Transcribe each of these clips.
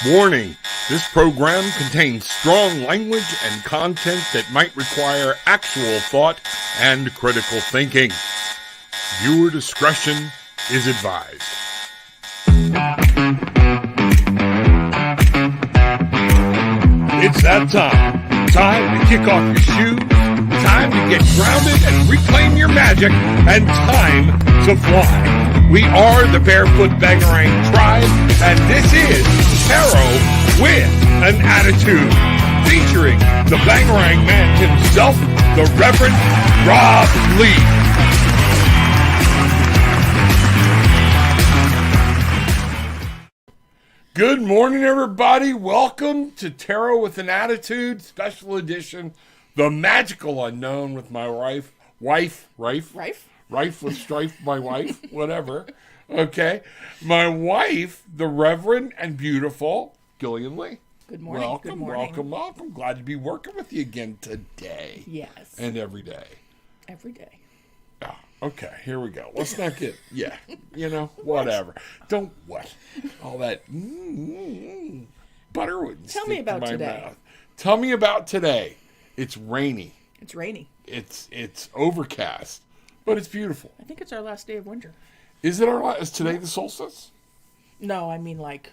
Warning, this program contains strong language and content that might require actual thought and critical thinking. Viewer discretion is advised. It's that time. Time to kick off your shoes, time to get grounded and reclaim your magic, and time to fly. We are the Barefoot Bangarang Tribe, and this is Tarot with an Attitude, featuring the Bangarang man himself, the Reverend Rob Lee. Good morning, everybody. Welcome to Tarot with an Attitude, special edition, The Magical Unknown with my wife, Rife with strife, my wife, whatever. Okay. My wife, the Reverend and beautiful Gillian Lee. Good morning. Welcome, Good morning. welcome. Glad to be working with you again today. Yes. And every day. Every day. Oh, okay, here we go. Let's not get, whatever. Don't what? All that butter wouldn't Tell stick me about to my today. mouth. Tell me about today. It's rainy. It's rainy. It's overcast, but it's beautiful. I think it's our last day of winter. Is it our last? Is today the solstice? No, I mean like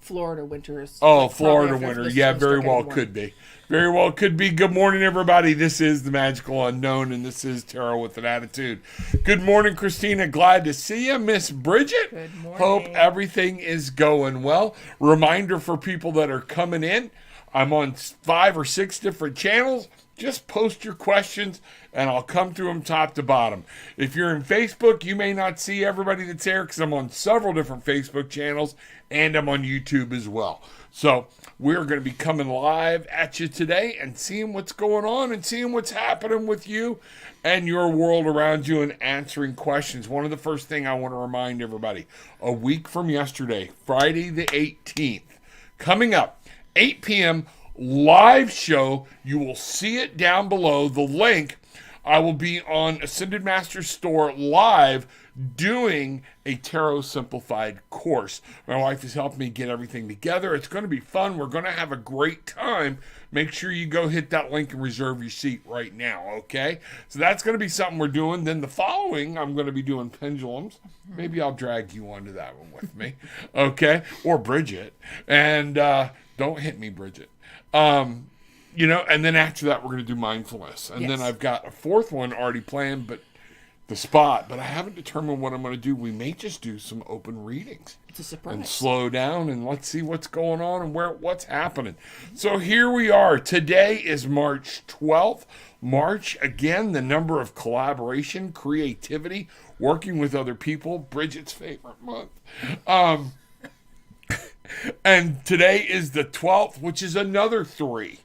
Florida winter is. Oh, like Florida probably winter. after Yeah, this very started well getting could be. Very well could be. Good morning, everybody. This is The Magical Unknown, and this is Tarot with an Attitude. Good morning, Christina. Glad to see you. Miss Bridget. Good morning. Hope everything is going well. Reminder for people that are coming in, I'm on 5 or 6 different channels. Just post your questions, and I'll come through them top to bottom. If you're in Facebook, you may not see everybody that's there because I'm on several different Facebook channels, and I'm on YouTube as well. So we're going to be coming live at you today and seeing what's going on and seeing what's happening with you and your world around you and answering questions. One of the first thing I want to remind everybody, a week from yesterday, Friday the 18th, coming up, 8 p.m., live show. You will see it down below. The link. I will be on Ascended Master Store live doing a Tarot Simplified course. My wife has helped me get everything together. It's going to be fun. We're going to have a great time. Make sure you go hit that link and reserve your seat right now, okay? So that's going to be something we're doing. Then the following, I'm going to be doing pendulums. Maybe I'll drag you onto that one with me, okay? Or Bridget. And don't hit me, Bridget. And then after that, we're going to do mindfulness. And then I've got a fourth one already planned, but I haven't determined what I'm going to do. We may just do some open readings. It's a surprise. And slow down and let's see what's going on and what's happening. So here we are. Today is March 12th. March, again, the number of collaboration, creativity, working with other people, Bridget's favorite month. And today is the 12th, which is another 3.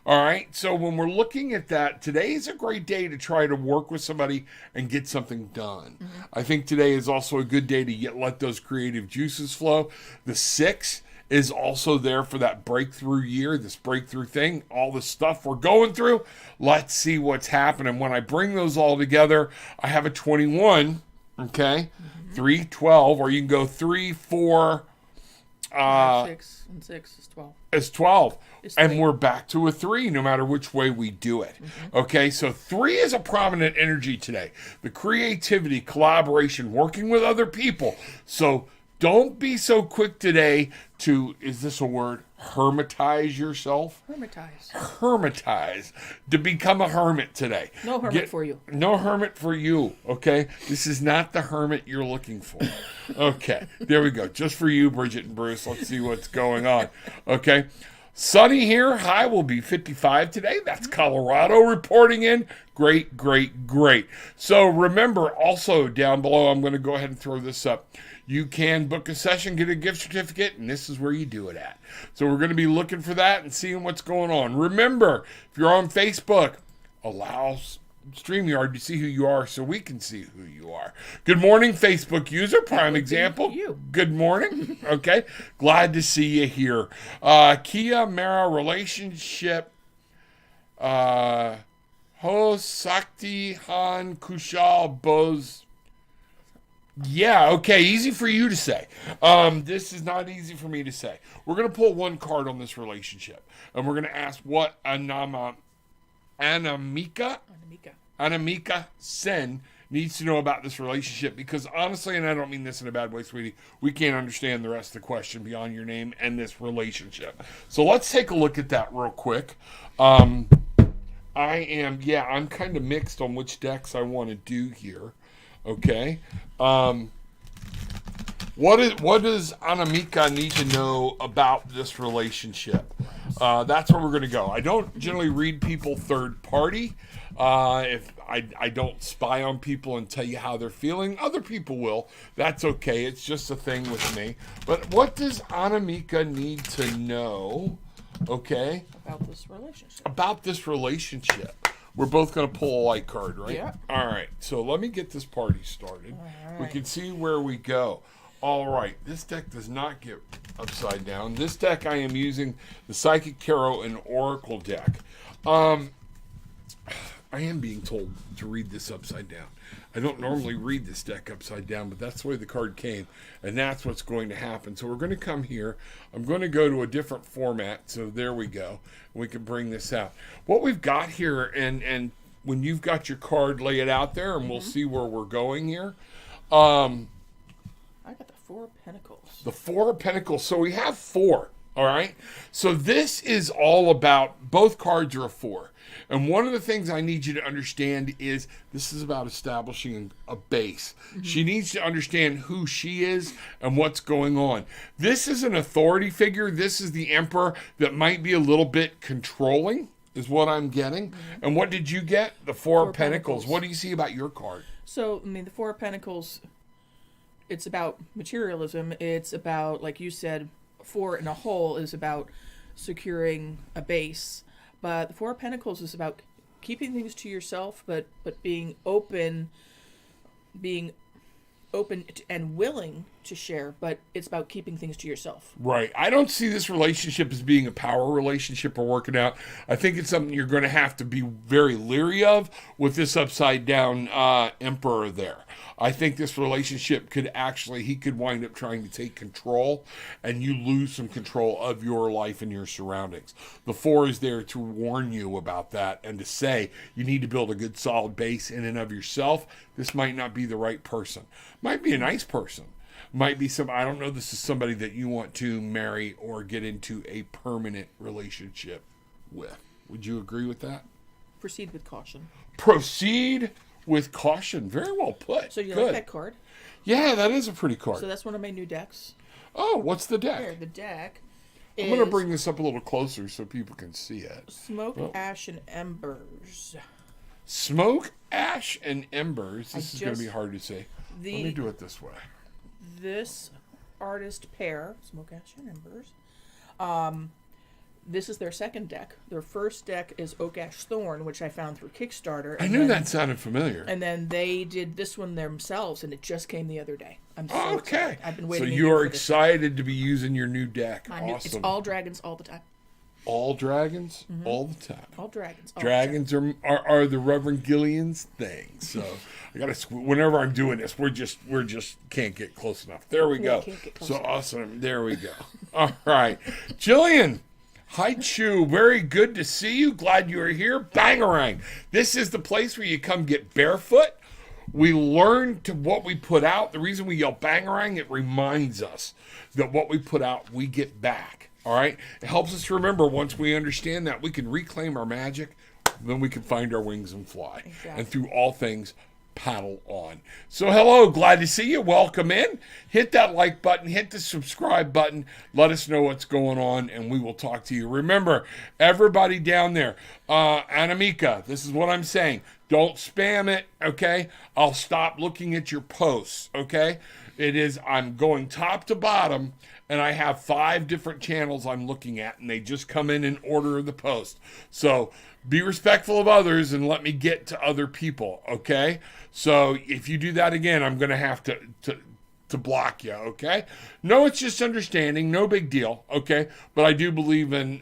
All right. So when we're looking at that, today is a great day to try to work with somebody and get something done. Mm-hmm. I think today is also a good day to let those creative juices flow. The 6 is also there for that breakthrough year, this breakthrough thing, all the stuff we're going through. Let's see what's happening. When I bring those all together, I have a 21, okay, 3, 12, or you can go 3, 4, 6 and 6 is 12. It's 12. It's and 3. we're back to a 3 no matter which way we do it. Mm-hmm. Okay, so 3 is a prominent energy today. The creativity, collaboration, working with other people. So don't be so quick today to, is this a word? Hermitize yourself? Hermitize. To become a hermit today. No hermit for you. No hermit for you, okay? This is not the hermit you're looking for. Okay, there we go. Just for you, Bridget and Bruce. Let's see what's going on. Okay. Sunny here. High will be 55 today. That's Colorado reporting in. Great. So remember, also down below, I'm going to go ahead and throw this up. You can book a session, get a gift certificate, and this is where you do it at. So we're going to be looking for that and seeing what's going on. Remember, if you're on Facebook, allow StreamYard to see who you are so we can see who you are. Good morning, Facebook user, prime example. Good morning. Okay. Glad to see you here. Kia Mara relationship. Ho Sakti Han Kushal Boz Yeah, okay, easy for you to say. This is not easy for me to say. We're going to pull one card on this relationship, and we're going to ask what Anamika Sen needs to know about this relationship, because honestly, and I don't mean this in a bad way, sweetie, we can't understand the rest of the question beyond your name and this relationship. So let's take a look at that real quick. I'm kind of mixed on which decks I want to do here. Okay. What does Anamika need to know about this relationship? That's where we're going to go. I don't generally read people third party. If I don't spy on people and tell you how they're feeling, other people will. That's okay. It's just a thing with me. But what does Anamika need to know? Okay. About this relationship. We're both going to pull a light card, right? Yeah. All right. So let me get this party started. All We right. can see where we go. All right. This deck does not get upside down. This deck I am using the Psychic Tarot and Oracle deck. I am being told to read this upside down. I don't normally read this deck upside down, but that's the way the card came, and that's what's going to happen. So we're going to come here. I'm going to go to a different format, so there we go. We can bring this out. What we've got here, and when you've got your card, lay it out there, and we'll see where we're going here. I got the Four of Pentacles. The Four of Pentacles. So we have four, all right? So this is all about, both cards are a four. And one of the things I need you to understand is this is about establishing a base. She needs to understand who she is and what's going on. This is an authority figure. This is the Emperor that might be a little bit controlling, is what I'm getting. And what did you get? The Four of Pentacles. What do you see about your card? So, I mean, the Four of Pentacles, it's about materialism. It's about, like you said, four in a whole is about securing a base. But the Four of Pentacles is about keeping things to yourself, but being open and willing to share. But it's about keeping things to yourself. Right. I don't see this relationship as being a power relationship or working out. I think it's something you're going to have to be very leery of with this upside down Emperor there. I think this relationship he could wind up trying to take control, and you lose some control of your life and your surroundings. The Four is there to warn you about that and to say you need to build a good solid base in and of yourself. This might not be the right person. Might be a nice person. Might be I don't know, this is somebody that you want to marry or get into a permanent relationship with. Would you agree with that? Proceed with caution. Proceed with caution. Very well put. So you Good. like that card? Yeah, that is a pretty card. So that's one of my new decks. Oh, what's the deck? Here, the deck is... I'm going to bring this up a little closer so people can see it. Smoke, Ash, and Embers. Smoke, Ash, and Embers. This is going to be hard to say. Let me do it this way. This artist pair, Smoke, Ash, and Embers, this is their second deck. Their first deck is Oak, Ash, Thorn, which I found through Kickstarter. I knew that sounded familiar. And then they did this one themselves, and it just came the other day. I'm so excited. I've been waiting. So you're excited to be using your new deck. Awesome. It's all dragons all the time. All dragons all the time. All dragons. Dragons are the Reverend Gillian's thing. So I gotta. Whenever I'm doing this, we're just can't get close enough. There we go. So awesome. There we go. All right, Gillian. Hi, Chu. Very good to see you. Glad you are here. Bangarang. This is the place where you come get barefoot. We learn to what we put out. The reason we yell Bangarang, it reminds us that what we put out, we get back. All right? It helps us to remember once we understand that we can reclaim our magic, then we can find our wings and fly. Exactly. And through all things, paddle on. So hello, glad to see you. Welcome in. Hit that like button, hit the subscribe button. Let us know what's going on, and we will talk to you. Remember, everybody down there, Anamika, this is what I'm saying. Don't spam it, okay? I'll stop looking at your posts, okay? I'm going top to bottom, and I have 5 different channels I'm looking at, and they just come in order of the post. So be respectful of others and let me get to other people, okay? So if you do that again, I'm going to have to block you, okay? No, it's just understanding. No big deal, okay? But I do believe in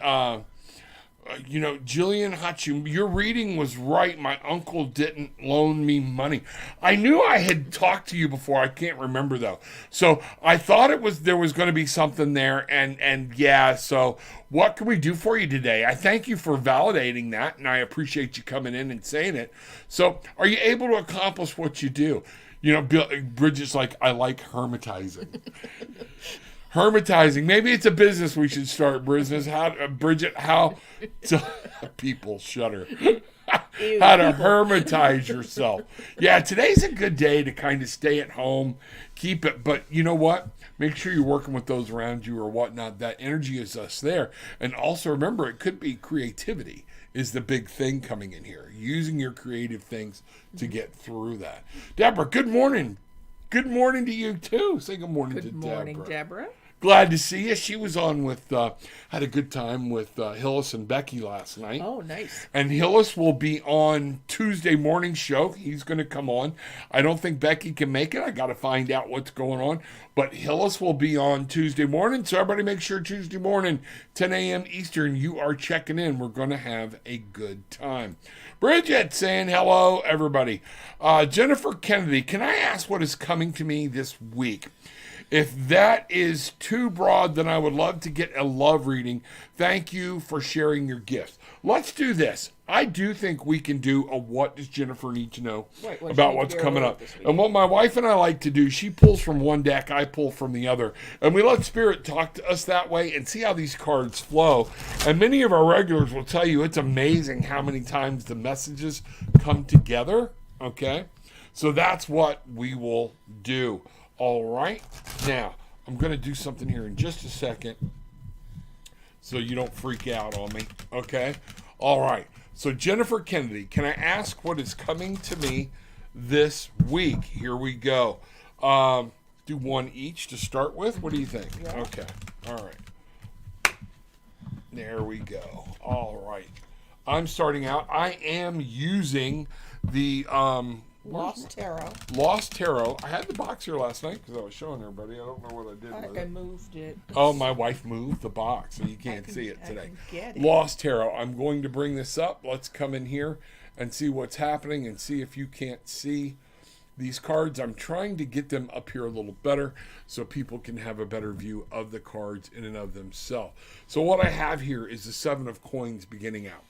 Gillian Hutchum, your reading was right. My uncle didn't loan me money. I knew I had talked to you before. I can't remember though. So I thought there was going to be something there. And yeah, so what can we do for you today? I thank you for validating that, and I appreciate you coming in and saying it. So are you able to accomplish what you do? Bridget's like, I like hermitizing. Hermitizing. Maybe it's a business we should start. Bridget, how to people shudder. How to hermitize yourself. Yeah, today's a good day to kind of stay at home, keep it. But you know what? Make sure you're working with those around you or whatnot. That energy is us there. And also remember, it could be creativity is the big thing coming in here. Using your creative things to get through that. Deborah, good morning. Good morning to you, too. Say good morning to Deborah. Good morning, Deborah. Glad to see you. She was on with, had a good time with Hillis and Becky last night. Oh, nice. And Hillis will be on Tuesday morning show. He's going to come on. I don't think Becky can make it. I got to find out what's going on. But Hillis will be on Tuesday morning. So everybody make sure Tuesday morning, 10 a.m. Eastern, you are checking in. We're going to have a good time. Bridget saying hello, everybody. Jennifer Kennedy, can I ask what is coming to me this week? If that is too broad, then I would love to get a love reading. Thank you for sharing your gifts. Let's do this. I do think we can do a what does Jennifer need to know about what's coming up. And what my wife and I like to do, she pulls from one deck, I pull from the other. And we let Spirit talk to us that way and see how these cards flow. And many of our regulars will tell you it's amazing how many times the messages come together. Okay? So that's what we will do. All right. Now, I'm going to do something here in just a second so you don't freak out on me. Okay? All right. So, Jennifer Kennedy, can I ask what is coming to me this week? Here we go. Do one each to start with. What do you think? Yeah. Okay. All right. There we go. All right. I'm starting out. I am using the... Lost Tarot. I had the box here last night because I was showing everybody. I don't know what I did with it. I moved it. Oh, my wife moved the box, so you can't see it today. Get it. Lost Tarot. I'm going to bring this up. Let's come in here and see what's happening and see if you can't see these cards. I'm trying to get them up here a little better so people can have a better view of the cards in and of themselves. So what I have here is the Seven of Coins beginning out.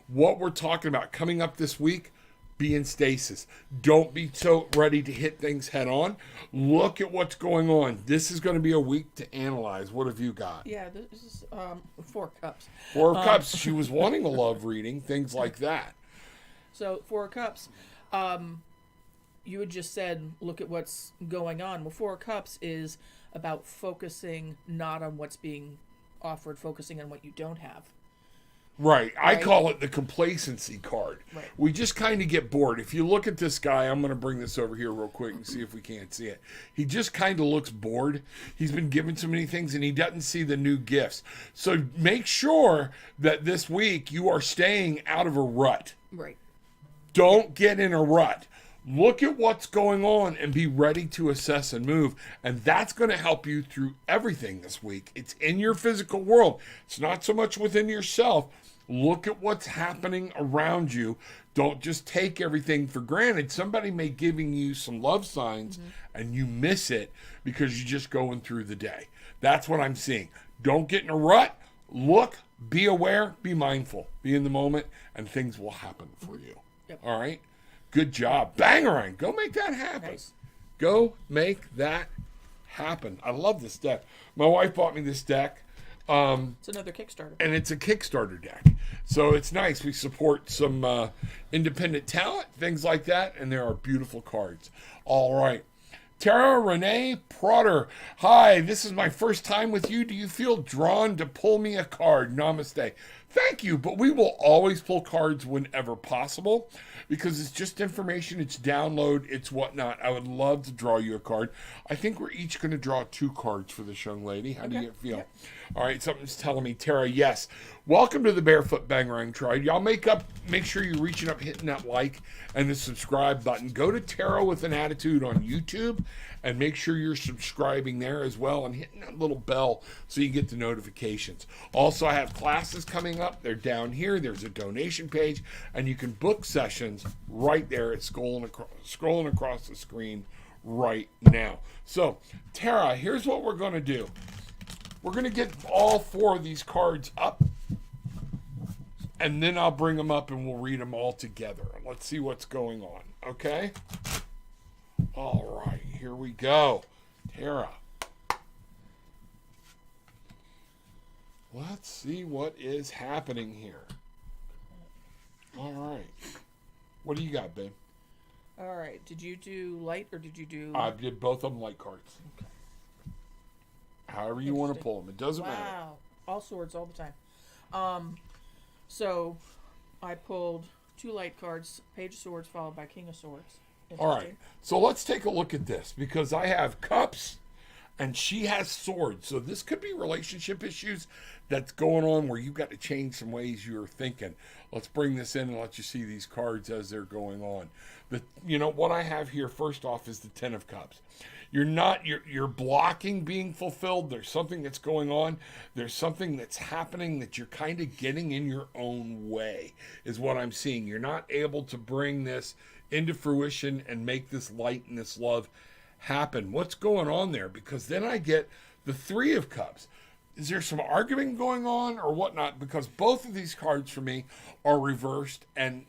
What we're talking about coming up this week, be in stasis. Don't be so ready to hit things head on. Look at what's going on. This is going to be a week to analyze. What have you got? Yeah, this is Four Cups. Four of Cups. She was wanting a love reading, things like that. So, Four of Cups. You had just said, look at what's going on. Well, Four of Cups is about focusing not on what's being offered, focusing on what you don't have. Right. I call it the complacency card. Right. We just kind of get bored. If you look at this guy, I'm going to bring this over here real quick and see if we can't see it. He just kind of looks bored. He's been given so many things and he doesn't see the new gifts. So make sure that this week you are staying out of a rut. Right. Don't get in a rut. Look at what's going on and be ready to assess and move. And that's going to help you through everything this week. It's in your physical world. It's not so much within yourself. Look at what's happening around you. Don't just take everything for granted. Somebody may giving you some love signs and you miss it because you're just going through the day. That's what I'm seeing. Don't get in a rut. Look, be aware, be mindful, be in the moment, and things will happen for you. Yep. All right? Good job. Bangarang. Go make that happen. Nice. Go make that happen. I love this deck. My wife bought me this deck. It's another Kickstarter. And it's a Kickstarter deck. So it's nice. We support some independent talent, things like that. And there are beautiful cards. All right. Tara Renee Protter. Hi, this is my first time with you. Do you feel drawn to pull me a card? Namaste. Thank you, but we will always pull cards whenever possible because it's just information, it's download, it's whatnot. I would love to draw you a card. I think we're each going to draw 2 cards for this young lady. How do you feel? Yep. All right, something's telling me, Tara, yes. Welcome to the Barefoot Bangarang Tribe. Y'all make sure you're reaching up, hitting that like and the subscribe button. Go to Tarot with an Attitude on YouTube and make sure you're subscribing there as well and hitting that little bell so you get the notifications. Also, I have classes coming coming up. They're down here. There's a donation page, and you can book sessions right there. It's scrolling across the screen right now. So, Tara, here's what we're going to do. We're going to get all 4 of these cards up, and then I'll bring them up and we'll read them all together. Let's see what's going on, okay? All right, here we go. Tara. Let's see what is happening here. All right. What do you got, babe? All right. Did you do light or did you do... I did both of them light cards. Okay. However you want to pull them. It doesn't matter. Wow. All swords all the time. So I pulled 2 light cards, Page of Swords followed by King of Swords. All right. So let's take a look at this because I have cups and she has swords. So this could be relationship issues that's going on where you've got to change some ways you're thinking. Let's bring this in and let you see these cards as they're going on. What I have here first off is the 10 of Cups. You're blocking being fulfilled. There's something that's going on. There's something that's happening that you're kind of getting in your own way is what I'm seeing. You're not able to bring this into fruition and make this light and this love happen. What's going on there? Because then I get the 3 of Cups. Is there some arguing going on or whatnot? Because both of these cards for me are reversed, and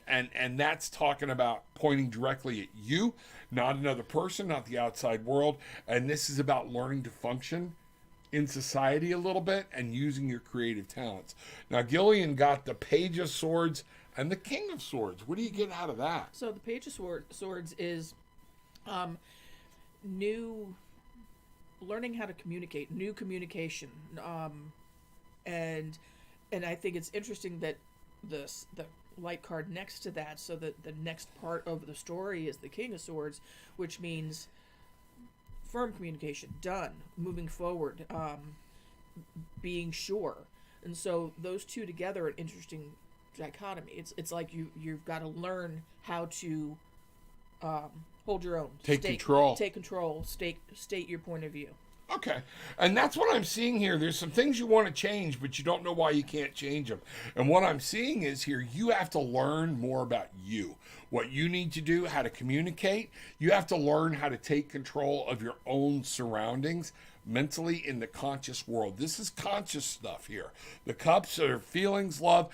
that's talking about pointing directly at you, not another person, not the outside world. And this is about learning to function in society a little bit and using your creative talents. Now, Gillian got the Page of Swords and the King of Swords. What do you get out of that? So the Page of Swords is learning how to communicate, new communication, and I think it's interesting that the light card next to that, so that the next part of the story is the King of Swords, which means firm communication, done, moving forward, being sure, and so those two together are an interesting dichotomy. It's like you've got to learn how to hold your own. Take control, state your point of view. Okay. And that's what I'm seeing here. There's some things you want to change, but you don't know why you can't change them. And what I'm seeing is here, you have to learn more about you, what you need to do, how to communicate. You have to learn how to take control of your own surroundings mentally in the conscious world. This is conscious stuff here. The cups are feelings, love.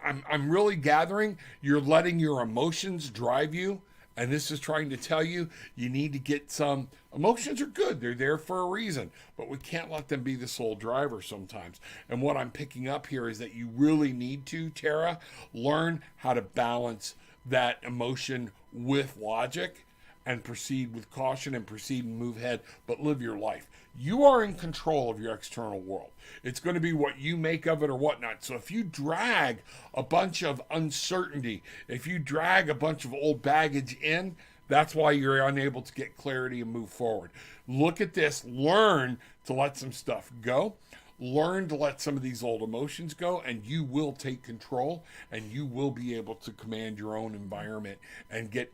I'm really gathering you're letting your emotions drive you. And this is trying to tell you need to get some. Emotions are good. They're there for a reason. But we can't let them be the sole driver sometimes. And what I'm picking up here is that you really need to, Tara, learn how to balance that emotion with logic and proceed with caution and proceed and move ahead, but live your life. You are in control of your external world. It's going to be what you make of it or whatnot. So if you drag a bunch of uncertainty, if you drag a bunch of old baggage in, that's why you're unable to get clarity and move forward. Look at this. Learn to let some stuff go. Learn to let some of these old emotions go, and you will take control, and you will be able to command your own environment and get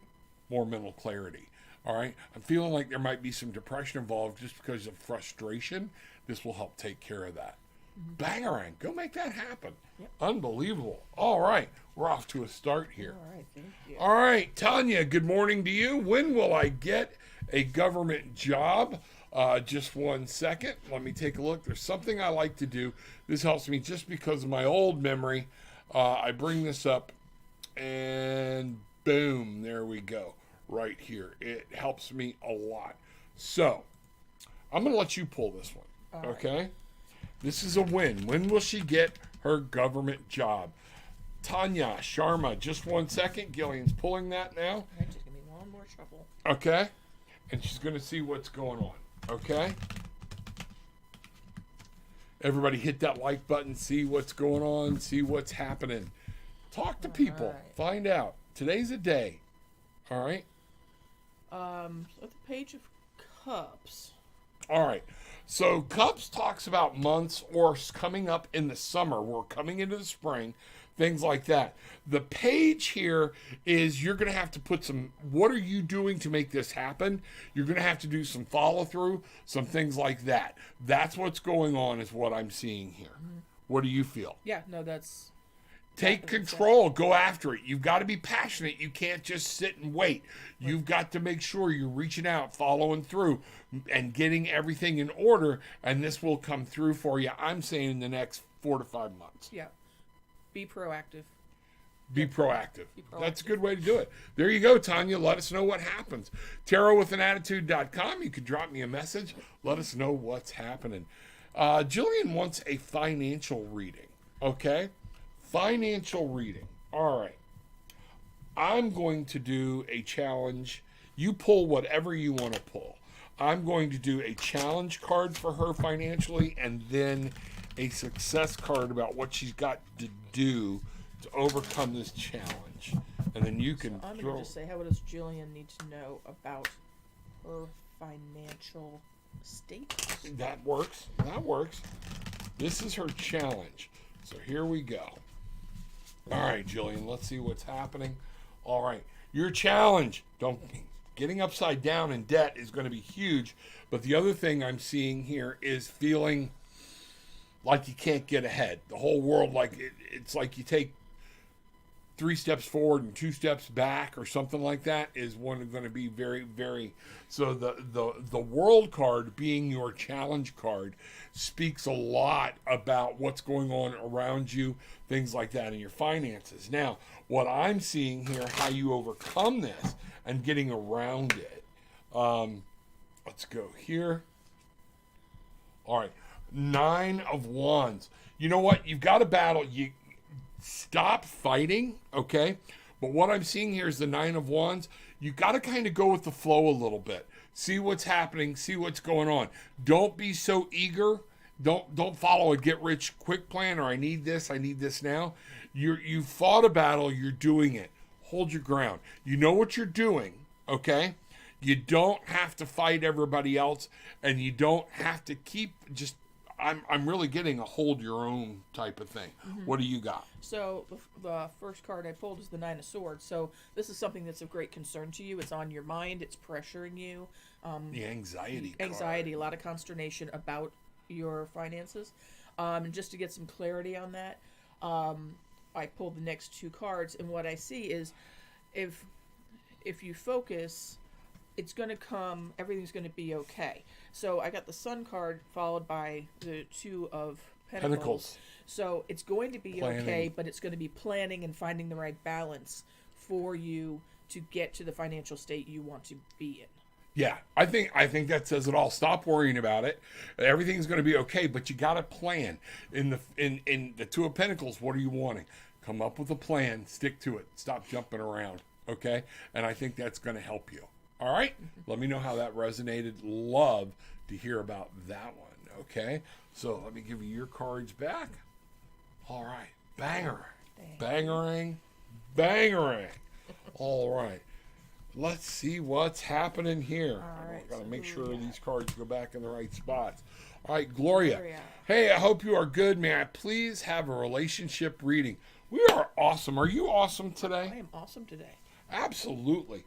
more mental clarity. All right. I'm feeling like there might be some depression involved just because of frustration. This will help take care of that. Bangarang, go make that happen. Yep. Unbelievable. All right. We're off to a start here. All right. Thank you. All right. Tanya, good morning to you. When will I get a government job? Just 1 second. Let me take a look. There's something I like to do. This helps me just because of my old memory. I bring this up and boom, there we go. Right here. It helps me a lot. So, I'm going to let you pull this one. All okay? right. This is a win. When will she get her government job? Tanya Sharma, just 1 second. Gillian's pulling that now. All right, just give me one more shuffle. Okay? And she's going to see what's going on. Okay? Everybody hit that like button. See what's going on. See what's happening. Talk to people. right. Find out. Today's a day. All right? So the Page of Cups. All right. So Cups talks about months or coming up in the summer. We're coming into the spring, things like that. The page here is you're going to have to put some, what are you doing to make this happen? You're going to have to do some follow through, some things like that. That's what's going on is what I'm seeing here. What do you feel? Yeah, no, that's Take that's what it says. control. Go after it. You've got to be passionate. You can't just sit and wait. You've got to make sure you're reaching out, following through, and getting everything in order. And this will come through for you. I'm saying in the next 4 to 5 months. Yeah. Be proactive. Be proactive. Be proactive. That's a good way to do it. There you go, Tanya. Let us know what happens. TarotWithAnAttitude.com. You can drop me a message. Let us know what's happening. Gillian wants a financial reading. Okay? Financial reading. All right. I'm going to do a challenge. You pull whatever you want to pull. I'm going to do a challenge card for her financially and then a success card about what she's got to do to overcome this challenge. And then you can I'm throw. going to just say, how does Gillian need to know about her financial status? That works. That works. This is her challenge. So here we go. All right, Gillian, let's see what's happening. All right. Your challenge. Getting upside down in debt is going to be huge. But the other thing I'm seeing here is feeling like you can't get ahead. The whole world, it's like you take 3 steps forward and 2 steps back or something like that is going to be very, very. So the world card being your challenge card speaks a lot about what's going on around you, things like that in your finances. Now, what I'm seeing here, how you overcome this and getting around it. Let's go here. All right. 9 of Wands. You know what? You've got to battle. You stop fighting, okay? But what I'm seeing here is the 9 of Wands. You got to kind of go with the flow a little bit. See what's happening. See what's going on. Don't be so eager. Don't follow a get rich quick plan or I need this now. You fought a battle. You're doing it. Hold your ground. You know what you're doing, okay? You don't have to fight everybody else, and you don't have to keep just. I'm really getting a hold your own type of thing. Mm-hmm. What do you got? So the first card I pulled is the 9 of Swords. So this is something that's of great concern to you. It's on your mind. It's pressuring you. The anxiety. Anxiety, a lot of consternation about your finances. And just to get some clarity on that, I pulled the next 2 cards, and what I see is if you focus, it's going to come, everything's going to be okay. So I got the Sun card followed by the 2 of Pentacles. So it's going to be Planning. okay, but it's going to be planning and finding the right balance for you to get to the financial state you want to be in. Yeah, I think that says it all. Stop worrying about it. Everything's going to be okay, but you got to plan. In the 2 of Pentacles, what are you wanting? Come up with a plan, stick to it. Stop jumping around, okay? And I think that's going to help you. All right? Let me know how that resonated. Love to hear about that one, okay? So let me give you your cards back. All right. Banger. Bangering. Bangering. All right. Let's see what's happening here. All right, I've got to so make who sure we got? these cards go back in the right spots. All right, Gloria. Gloria. Hey, I hope you are good. May I please have a relationship reading? We are awesome. Are you awesome I today? am awesome today. Absolutely.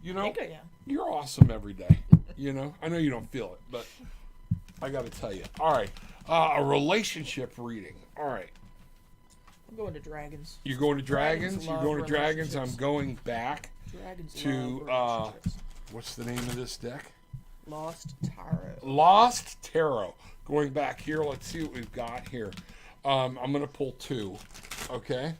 You know, I think I am. you're awesome every day. You know, I know you don't feel it, but I got to tell you. All right, a relationship reading. All right. I'm going to dragons. You're going to dragons? Dragons You're love going to dragons? I'm relationships. going back Dragons to, love relationships. what's the name of this deck? Lost Tarot. Lost Tarot. Going back here, let's see what we've got here. I'm going to pull 2, okay?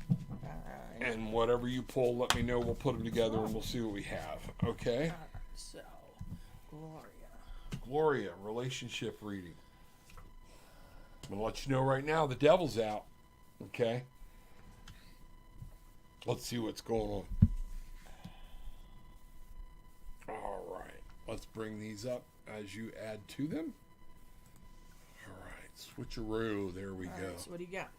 All right. And whatever you pull, let me know. We'll put them together and we'll see what we have, okay? All right. So, Gloria. Gloria, relationship reading. I'm going to let you know right now the devil's out, okay? Let's see what's going on. All right. Let's bring these up as you add to them. All right. Switcheroo. There we All go. right, so what do you got?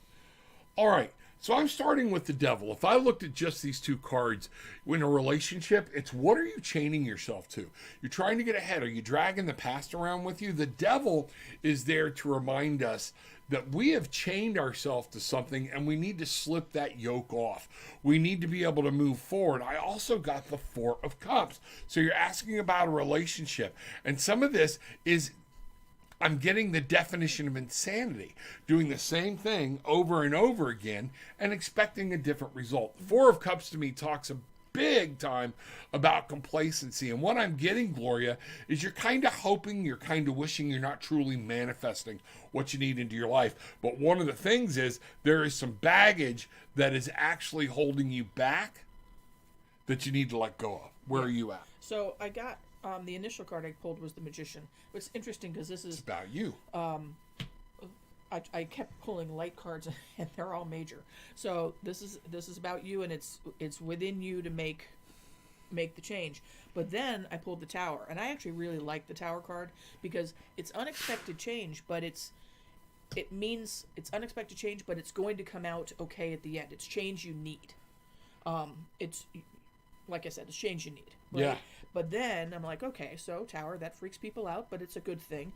All right. So I'm starting with the devil. If I looked at just these 2 cards in a relationship, it's what are you chaining yourself to? You're trying to get ahead. Are you dragging the past around with you? The devil is there to remind us that we have chained ourselves to something and we need to slip that yoke off. We need to be able to move forward. I also got the 4 of Cups. So you're asking about a relationship. And some of this is I'm getting the definition of insanity, doing the same thing over and over again and expecting a different result. Four of Cups to me talks a big time about complacency. And what I'm getting, Gloria, is you're kind of hoping, you're kind of wishing, you're not truly manifesting what you need into your life. But one of the things is there is some baggage that is actually holding you back that you need to let go of. Where are you at? So I got the initial card I pulled was the Magician. It's interesting because this It's is about you. I kept pulling light cards and they're all major. So this is about you, and it's within you to make the change. But then I pulled the Tower, and I actually really like the Tower card because it's unexpected change, but it means it's unexpected change, but it's going to come out okay at the end. It's change you need. It's like I said, it's change you need. Right? Yeah. But then I'm like, okay, so Tower, that freaks people out, but it's a good thing.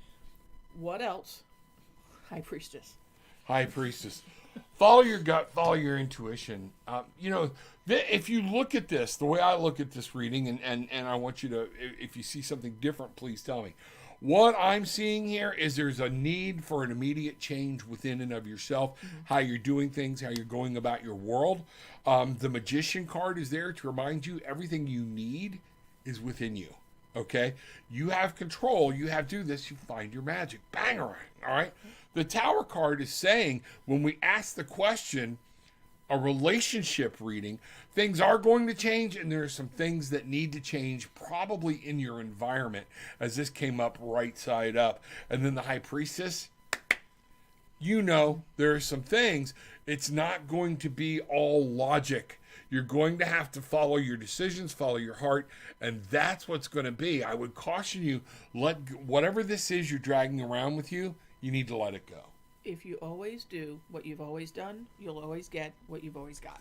What else? High Priestess. High Priestess. Follow your gut, follow your intuition. If you look at this, the way I look at this reading, and I want you to, if you see something different, please tell me. What I'm seeing here is there's a need for an immediate change within and of yourself, how you're doing things, how you're going about your world. The Magician card is there to remind you everything you need is within you. Okay? You have control. You have to do this. You find your magic. Bangarang. All right? The Tower card is saying when we ask the question, a relationship reading, things are going to change, and there are some things that need to change probably in your environment, as this came up right side up. And then the High Priestess, there are some things. It's not going to be all logic. You're going to have to follow your decisions, follow your heart, and that's what's going to be. I would caution you, whatever this is you're dragging around with you, you need to let it go. If you always do what you've always done, you'll always get what you've always got.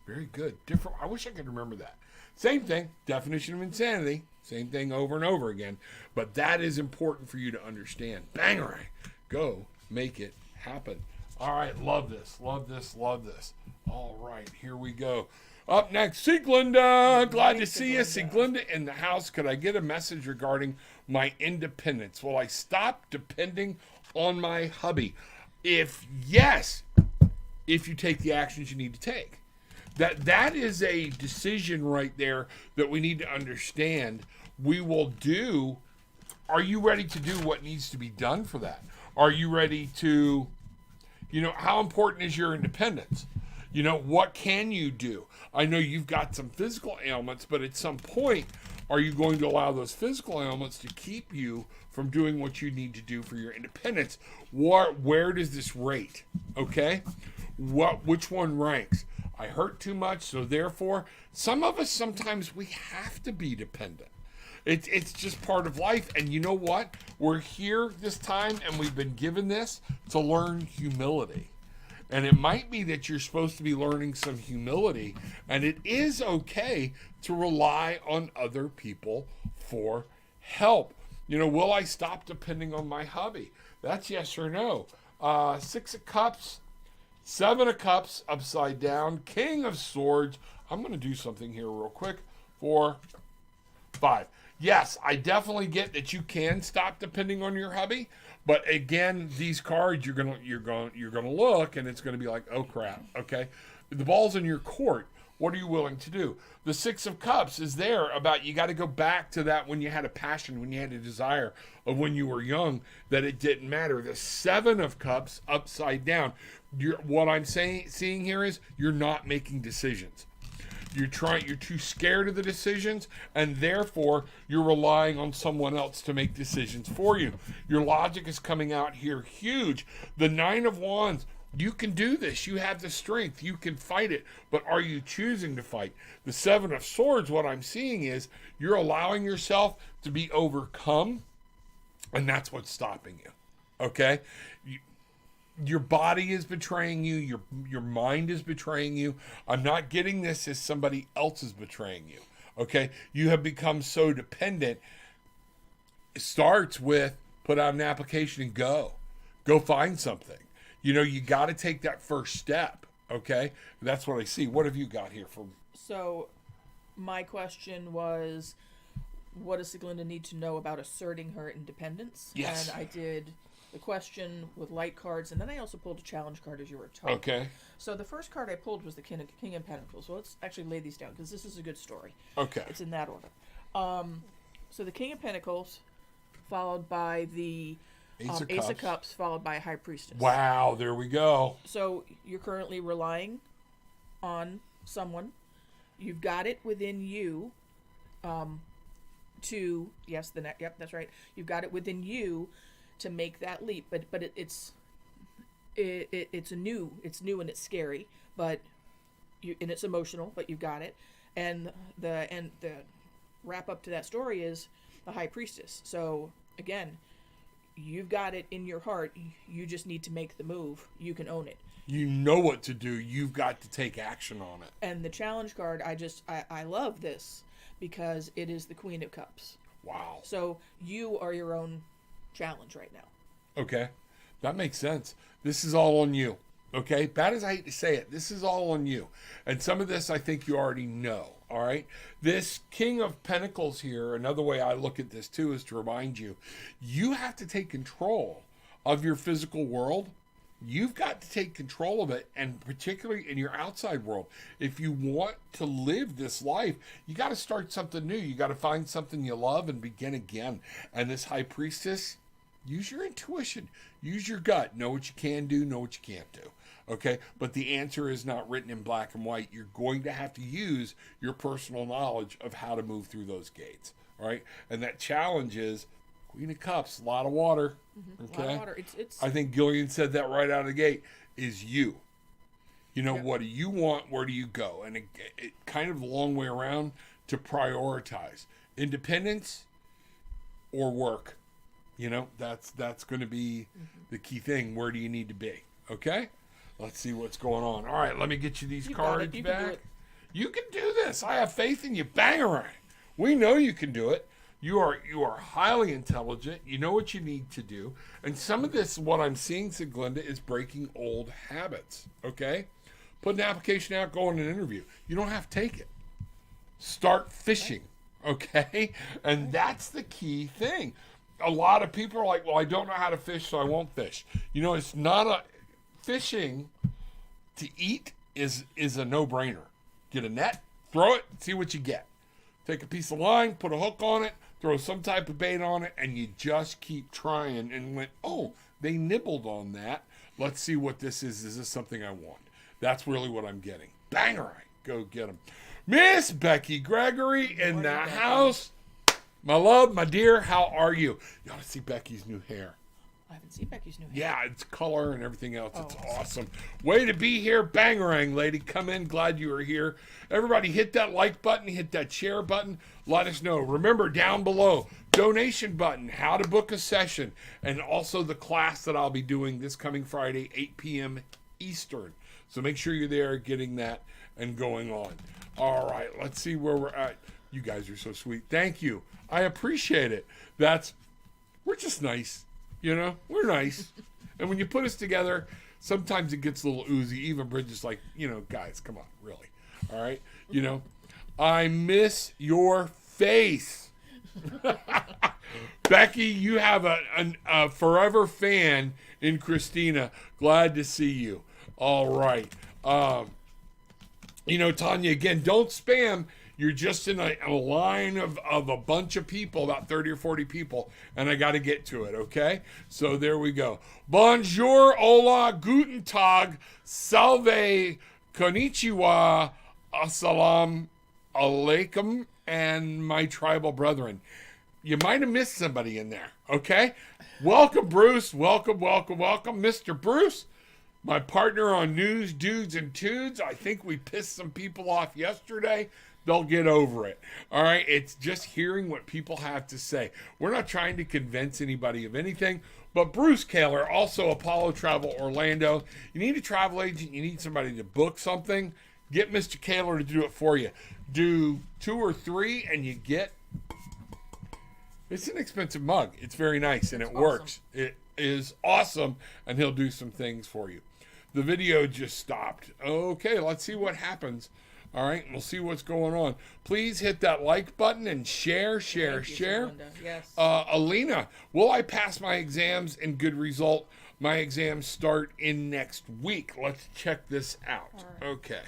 Very good. Different. I wish I could remember that. Same thing, definition of insanity. Same thing over and over again. But that is important for you to understand. Bangarang. Go make it happen. All right, love this, love this, love this. All right, here we go. Up next, Sieglinde. Glad to see you. Sieglinde in the house. Could I get a message regarding my independence? Will I stop depending on my hubby? If yes, if you take the actions you need to take. That is a decision right there that we need to understand. We will do. Are you ready to do what needs to be done for that? Are you ready to, how important is your independence? What can you do? I know you've got some physical ailments, but at some point, are you going to allow those physical ailments to keep you from doing what you need to do for your independence? Where does this rate? Okay? Which one ranks? I hurt too much, so therefore, some of us sometimes we have to be dependent. It's just part of life, and you know what? We're here this time, and we've been given this to learn humility. And it might be that you're supposed to be learning some humility, and it is okay to rely on other people for help. Will I stop depending on my hubby? That's yes or no. 6 of Cups, 7 of Cups upside down, King of Swords. I'm going to do something here real quick. 4, 5. Yes, I definitely get that you can stop depending on your hubby, but again, these cards you're gonna look and it's gonna be like, oh crap, okay. The ball's in your court. What are you willing to do? The 6 of Cups is there about you got to go back to that when you had a passion, when you had a desire of when you were young, that it didn't matter. The 7 of Cups upside down. What I'm seeing here is you're not making decisions. You're too scared of the decisions, and therefore you're relying on someone else to make decisions for you. Your logic is coming out here huge. The 9 of Wands, you can do this. You have the strength. You can fight it, but are you choosing to fight? The 7 of Swords, what I'm seeing is you're allowing yourself to be overcome, and that's what's stopping you. Okay? Your body is betraying you. Your mind is betraying you. I'm not getting this as somebody else is betraying you. Okay? You have become so dependent. It starts with put out an application and go. Go find something. You got to take that first step. Okay? That's what I see. What have you got here from? So my question was, what does Siglinde need to know about asserting her independence? Yes. And I did the question with light cards, and then I also pulled a challenge card as you were talking. Okay. So the first card I pulled was the King of Pentacles. So let's actually lay these down, because this is a good story. Okay. It's in that order. So the King of Pentacles, followed by the Ace of Cups, followed by a High Priestess. Wow, there we go. So you're currently relying on someone. You've got it within you to, yes, yep, that's right. You've got it within you to make that leap, but it's new and it's scary, but and it's emotional, but you've got it. And the wrap up to that story is the High Priestess. So again, you've got it in your heart. You just need to make the move. You can own it. You know what to do. You've got to take action on it. And the challenge card, I love this because it is the Queen of Cups. Wow. So you are your own challenge right now. Okay. That makes sense. This is all on you. Okay? Bad as I hate to say it, this is all on you. And some of this I think you already know. All right? This King of Pentacles here, another way I look at this too is to remind you, you have to take control of your physical world. You've got to take control of it, and particularly in your outside world. If you want to live this life, you got to start something new. You got to find something you love and begin again. And this High Priestess, use your intuition. Use your gut. Know what you can do, know what you can't do. Okay? But the answer is not written in black and white. You're going to have to use your personal knowledge of how to move through those gates. All right? And that challenge is Queen of Cups, a lot of water. Okay? A lot of water. It's I think Gillian said that right out of the gate, is you. You know, Yep. What do you want? Where do you go? And it kind of the long way around to prioritize. Independence or work. You know, that's going to be the key thing. Where do you need to be? Okay? Let's see what's going on. All right, let me get you these cards You back. can do it. You can do this. I have faith in you. Bangarang. We know you can do it. You are highly intelligent. You know what you need to do. And some of this, what I'm seeing, Siglinde, is breaking old habits. Okay? Put an application out, go on an interview. You don't have to take it. Start fishing. Okay? And that's the key thing. A lot of people are like, well, I don't know how to fish, so I won't fish. You know, it's not a... Fishing to eat is a no-brainer. Get a net, throw it, see what you get. Take a piece of line, put a hook on it, throw some type of bait on it, and you just keep trying. And went, oh, they nibbled on that. Let's see what this is. Is this something I want? That's really what I'm getting. Banger! Go get them. Miss Becky Gregory in the house. My love, my dear, how are you? You ought to see Becky's new hair. I haven't seen Becky's new hair. Yeah, it's color and everything else. It's awesome. Way to be here. Bangarang, lady. Come in. Glad you are here. Everybody hit that like button. Hit that share button. Let us know. Remember, down below, donation button, how to book a session, and also the class that I'll be doing this coming Friday, 8 p.m. Eastern. So make sure you're there getting that and going on. All right, let's see where we're at. You guys are so sweet. Thank you. I appreciate it. We're just nice. You know, we're nice. And when you put us together, sometimes it gets a little oozy. Even Bridget's like, guys, come on, really. All right? You know, I miss your face. Becky, you have a forever fan in Christina. Glad to see you. All right. Tanya, again, don't spam. You're just in a line of a bunch of people, about 30 or 40 people, and I got to get to it, okay? So there we go. Bonjour, hola, guten tag, salve, konnichiwa, assalamu alaikum, and my tribal brethren. You might have missed somebody in there, okay? Welcome, Bruce. Welcome, welcome, welcome. Mr. Bruce, my partner on News, Dudes, and Tudes. I think we pissed some people off yesterday. They'll get over it. All right? It's just hearing what people have to say. We're not trying to convince anybody of anything. But Bruce Kaler, also Apollo Travel Orlando. You need a travel agent. You need somebody to book something. Get Mr. Kaler to do it for you. Do 2 or 3 and you get... It's an expensive mug. It's very nice and it works. It is awesome and he'll do some things for you. The video just stopped. Okay, let's see what happens. All right, we'll see what's going on. Please hit that like button and share. Thank you, Linda. Yes. Alina, will I pass my exams in good result? My exams start in next week. Let's check this out. All right. Okay.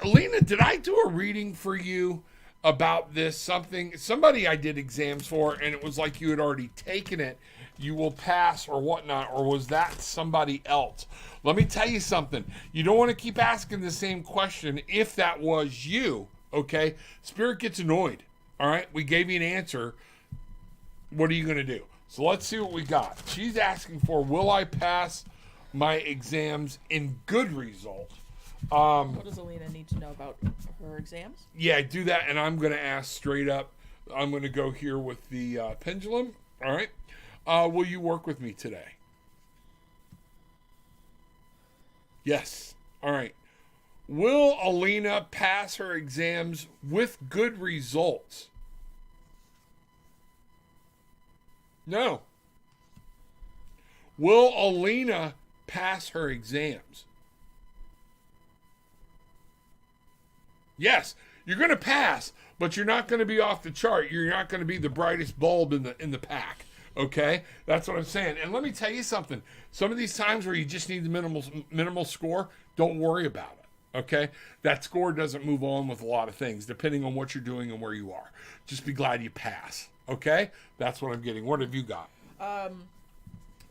Alina, did I do a reading for you about this? Somebody I did exams for, and it was like you had already taken it. You will pass or whatnot, or was that somebody else? Let me tell you something. You don't want to keep asking the same question if that was you, okay? Spirit gets annoyed, all right? We gave you an answer. What are you going to do? So let's see what we got. She's asking for, will I pass my exams in good result? What does Alina need to know about her exams? Yeah, do that, and I'm going to ask straight up. I'm going to go here with the pendulum, all right? Will you work with me today? Yes. All right. Will Alina pass her exams with good results? No. Will Alina pass her exams? Yes. You're going to pass, but you're not going to be off the chart. You're not going to be the brightest bulb in the pack. Okay, that's what I'm saying. And let me tell you something. Some of these times where you just need the minimal score, don't worry about it. Okay, that score doesn't move on with a lot of things, depending on what you're doing and where you are. Just be glad you pass. Okay, that's what I'm getting. What have you got?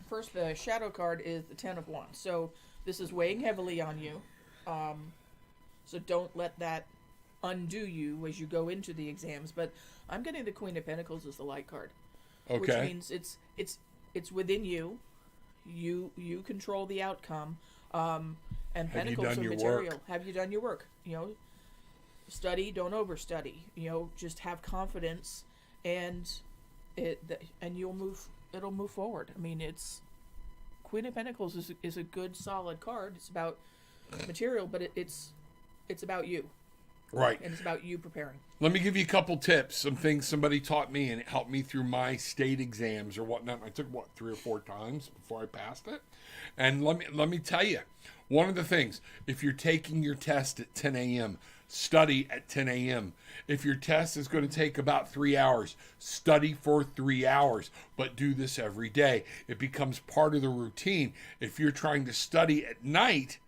First, the shadow card is the 10 of Wands. So this is weighing heavily on you. So don't let that undo you as you go into the exams. But I'm getting the Queen of Pentacles as the light card. Okay. Which means it's within you. You control the outcome. And Pentacles are material. Work? Have you done your work? Study, don't overstudy. Just have confidence, and you'll move. It'll move forward. I mean, it's Queen of Pentacles is a good solid card. It's about material, but it's about you. Right. And it's about you preparing. Let me give you a couple tips, some things somebody taught me, and it helped me through my state exams or whatnot. I took, 3 or 4 times before I passed it. And let me tell you, one of the things, if you're taking your test at 10 a.m., study at 10 a.m. If your test is going to take about 3 hours, study for 3 hours, but do this every day. It becomes part of the routine. If you're trying to study at night,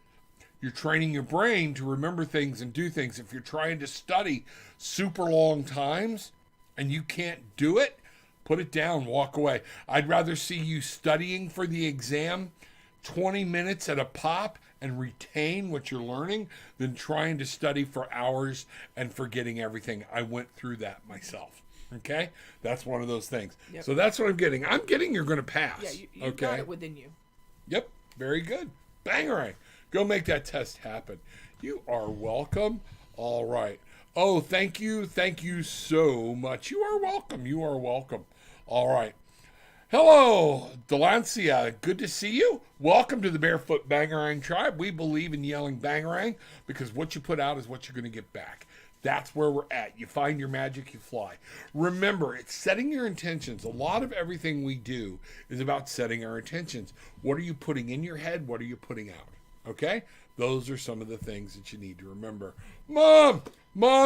you're training your brain to remember things and do things. If you're trying to study super long times and you can't do it, put it down, walk away. I'd rather see you studying for the exam 20 minutes at a pop and retain what you're learning than trying to study for hours and forgetting everything. I went through that myself. Okay? That's one of those things. Yep. So that's what I'm getting. I'm getting you're going to pass. Yeah, you've got it within you. Yep. Very good. Bangarang. Go make that test happen. You are welcome. All right. Oh, thank you. Thank you so much. You are welcome. You are welcome. All right. Hello, Delancia. Good to see you. Welcome to the Barefoot Bangarang Tribe. We believe in yelling Bangarang because what you put out is what you're going to get back. That's where we're at. You find your magic, you fly. Remember, it's setting your intentions. A lot of everything we do is about setting our intentions. What are you putting in your head? What are you putting out? Okay? Those are some of the things that you need to remember. Mom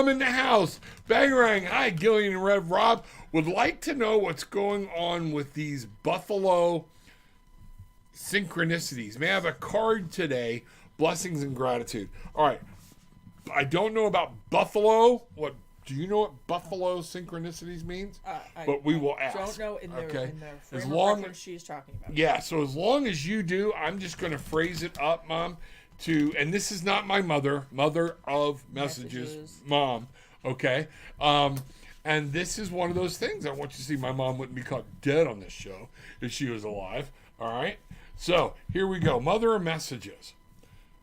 in the house. Bangarang. Hi, Gillian and Rev Rob. Would like to know what's going on with these Buffalo synchronicities. May I have a card today? Blessings and gratitude. All right. I don't know about Buffalo. Do you know what Buffalo synchronicities means? But we will ask. Don't know in the frame as of long reference she's talking about. Yeah, so as long as you do, I'm just going to phrase it up, Mom, and this is not my mother of messages. Mom, okay? And this is one of those things I want you to see. My mom wouldn't be caught dead on this show if she was alive, all right? So here we go. Mother of messages.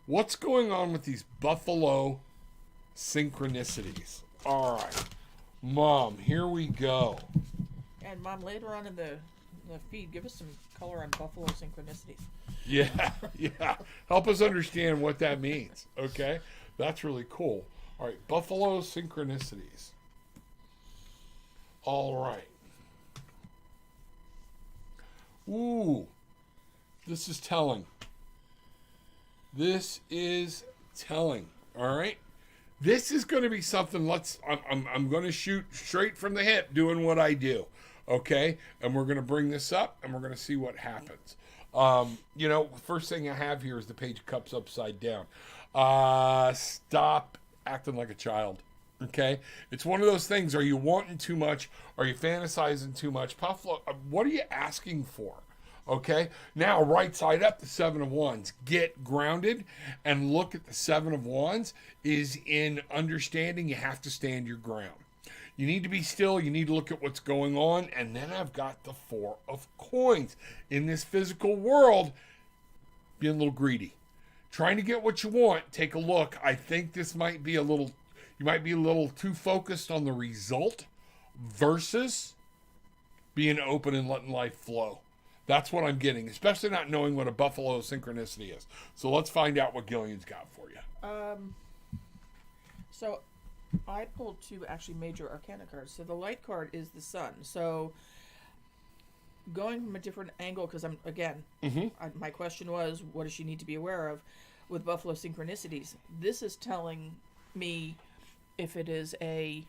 What's going on with these Buffalo synchronicities? All right, Mom, here we go. And Mom, later on in the feed, give us some color on Buffalo synchronicities. Yeah. Help us understand what that means, okay? That's really cool. All right, Buffalo synchronicities. All right. Ooh, this is telling. This is telling. All right. This is going to be something. I'm going to shoot straight from the hip, doing what I do. Okay, and we're going to bring this up, and we're going to see what happens. First thing I have here is the Page of Cups upside down. Stop acting like a child. Okay, it's one of those things. Are you wanting too much? Are you fantasizing too much? Puffalo, what are you asking for? Okay, now right side up, the Seven of Wands. Get grounded and look at the Seven of Wands is in understanding you have to stand your ground. You need to be still. You need to look at what's going on. And then I've got the Four of Coins. In this physical world, being a little greedy. Trying to get what you want. Take a look. I think this might be you might be a little too focused on the result versus being open and letting life flow. That's what I'm getting, especially not knowing what a buffalo synchronicity is. So let's find out what Gillian's got for you. So I pulled two actually major arcana cards. So the light card is the sun. So going from a different angle, because my question was, what does she need to be aware of with buffalo synchronicities? This is telling me if it is a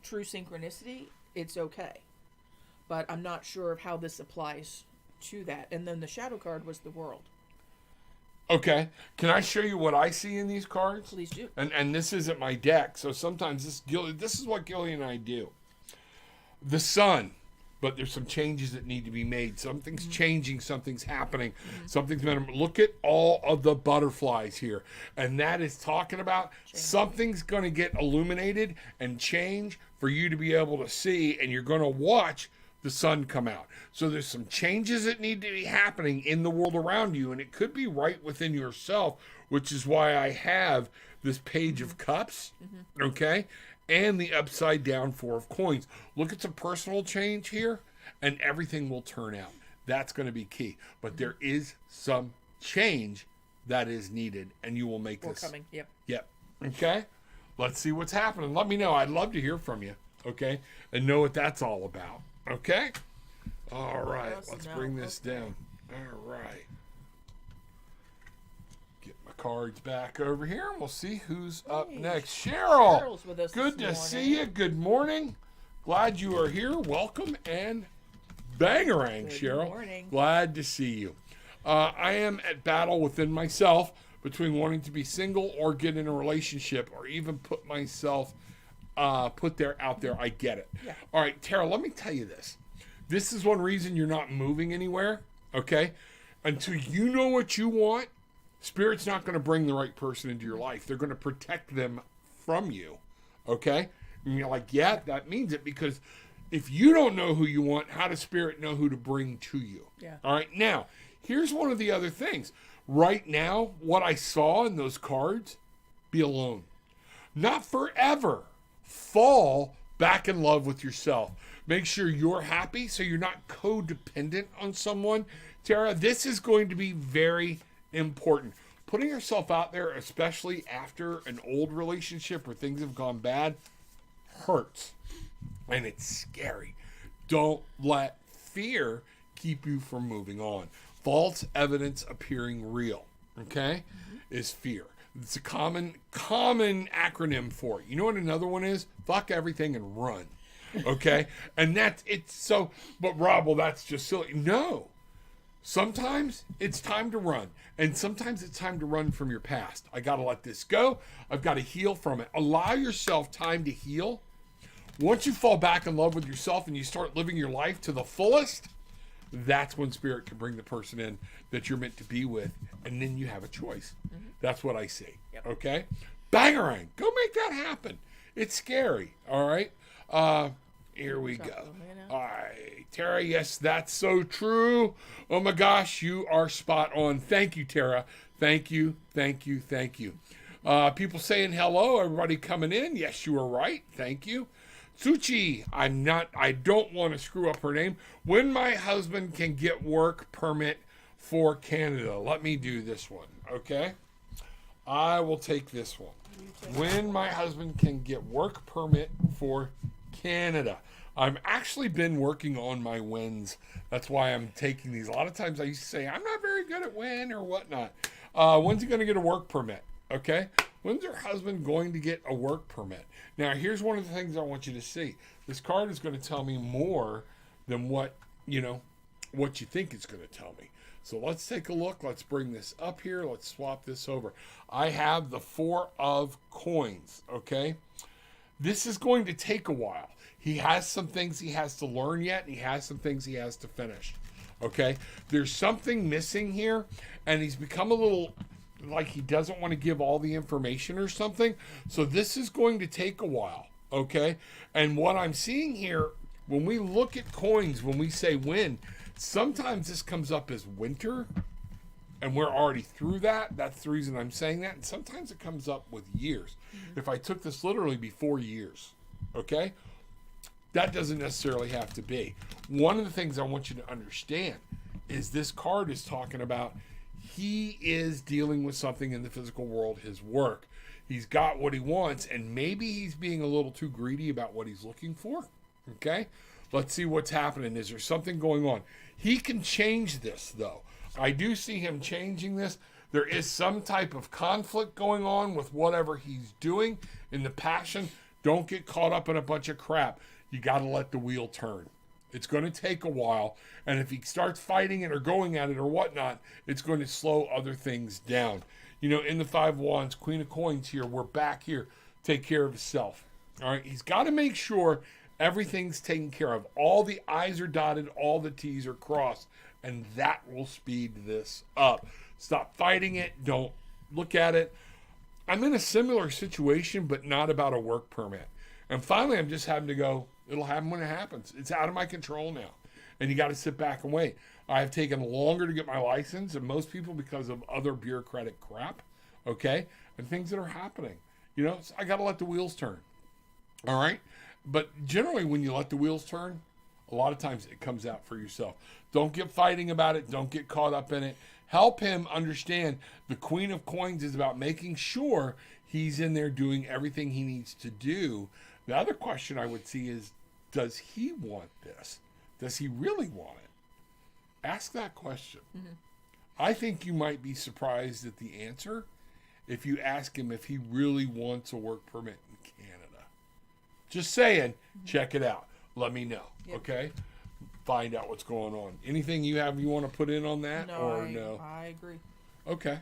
true synchronicity, it's okay. But I'm not sure of how this applies to that. And then the shadow card was the world. Okay. Can I show you what I see in these cards? Please do. And this isn't my deck, so sometimes this is what Gillian and I do. The sun, but there's some changes that need to be made. Something's changing, something's happening, something's been. Look at all of the butterflies here. And that is talking about something's going to get illuminated and change for you to be able to see, and you're going to watch the sun come out. So there's some changes that need to be happening in the world around you, and it could be right within yourself, which is why I have this Page of Cups, okay, and the upside down Four of Coins. Look at some personal change here, and everything will turn out. That's going to be key. But there is some change that is needed, and you will make this. Coming, yep. Yep. Okay? Let's see what's happening. Let me know. I'd love to hear from you, okay, and know what that's all about. Okay? All right. Let's bring this down. All right. Get my cards back over here, and we'll see who's up next. Cheryl, Cheryl's with us good this to see you. Good morning. Glad you are here. Welcome, and bangarang, Cheryl. Morning. Glad to see you. I am at battle within myself between wanting to be single or get in a relationship or even put myself out there. I get it. Yeah. All right, Tara, let me tell you this. This is one reason you're not moving anywhere, okay? Until you know what you want, Spirit's not going to bring the right person into your life. They're going to protect them from you, okay? And you're like, yeah, that means it, because if you don't know who you want, how does Spirit know who to bring to you? Yeah. All right, now, here's one of the other things. Right now, what I saw in those cards, be alone. Not forever. Fall back in love with yourself. Make sure you're happy so you're not codependent on someone. Tara, this is going to be very important. Putting yourself out there, especially after an old relationship where things have gone bad, hurts. And it's scary. Don't let fear keep you from moving on. False evidence appearing real, okay, is fear. It's a common acronym for it. You know what another one is? Fuck everything and run. Okay? And but Rob, well, that's just silly. No. Sometimes it's time to run. And sometimes it's time to run from your past. I got to let this go. I've got to heal from it. Allow yourself time to heal. Once you fall back in love with yourself and you start living your life to the fullest, that's when Spirit can bring the person in that you're meant to be with, and then you have a choice. That's what I see. Yep. Okay? Bangarang. Go make that happen. It's scary. All right? Here we go. All right. Tara, yes, that's so true. Oh, my gosh, you are spot on. Thank you, Tara. Thank you, thank you, thank you. People saying hello. Everybody coming in. Yes, you are right. Thank you. Suchi, I don't want to screw up her name. When my husband can get work permit for Canada. Let me do this one, okay? I will take this one. When my husband can get work permit for Canada. I've actually been working on my wins. That's why I'm taking these. A lot of times I used to say, I'm not very good at when or whatnot. When's he going to get a work permit? Okay? When's her husband going to get a work permit? Now, here's one of the things I want you to see. This card is going to tell me more than what you think it's going to tell me. So let's take a look. Let's bring this up here. Let's swap this over. I have the 4 of coins, okay? This is going to take a while. He has some things he has to learn yet, and he has some things he has to finish, okay? There's something missing here, and he's become a little like he doesn't want to give all the information or something. So this is going to take a while, okay? And what I'm seeing here, when we look at coins, when we say when, sometimes this comes up as winter, and we're already through that. That's the reason I'm saying that. And sometimes it comes up with years. Mm-hmm. If I took this literally, be 4 years, okay? That doesn't necessarily have to be. One of the things I want you to understand is this card is talking about he is dealing with something in the physical world, his work. He's got what he wants, and maybe he's being a little too greedy about what he's looking for, okay? Let's see what's happening. Is there something going on? He can change this, though. I do see him changing this. There is some type of conflict going on with whatever he's doing in the passion. Don't get caught up in a bunch of crap. You got to let the wheel turn. It's going to take a while, and if he starts fighting it or going at it or whatnot, it's going to slow other things down. In the 5 of Wands, Queen of Coins here, we're back here. Take care of himself. All right, he's got to make sure everything's taken care of. All the I's are dotted, all the T's are crossed, and that will speed this up. Stop fighting it. Don't look at it. I'm in a similar situation, but not about a work permit. And finally, I'm just having to go, it'll happen when it happens. It's out of my control now. And you got to sit back and wait. I have taken longer to get my license than most people because of other bureaucratic crap, okay? And things that are happening. So I got to let the wheels turn, all right? But generally, when you let the wheels turn, a lot of times it comes out for yourself. Don't get fighting about it. Don't get caught up in it. Help him understand the Queen of Coins is about making sure he's in there doing everything he needs to do. The other question I would see is, does he want this? Does he really want it? Ask that question. Mm-hmm. I think you might be surprised at the answer if you ask him if he really wants a work permit in Canada. Just saying, mm-hmm. Check it out. Let me know, yep. Okay? Find out what's going on. Anything you want to put in on that? No, I agree. Okay.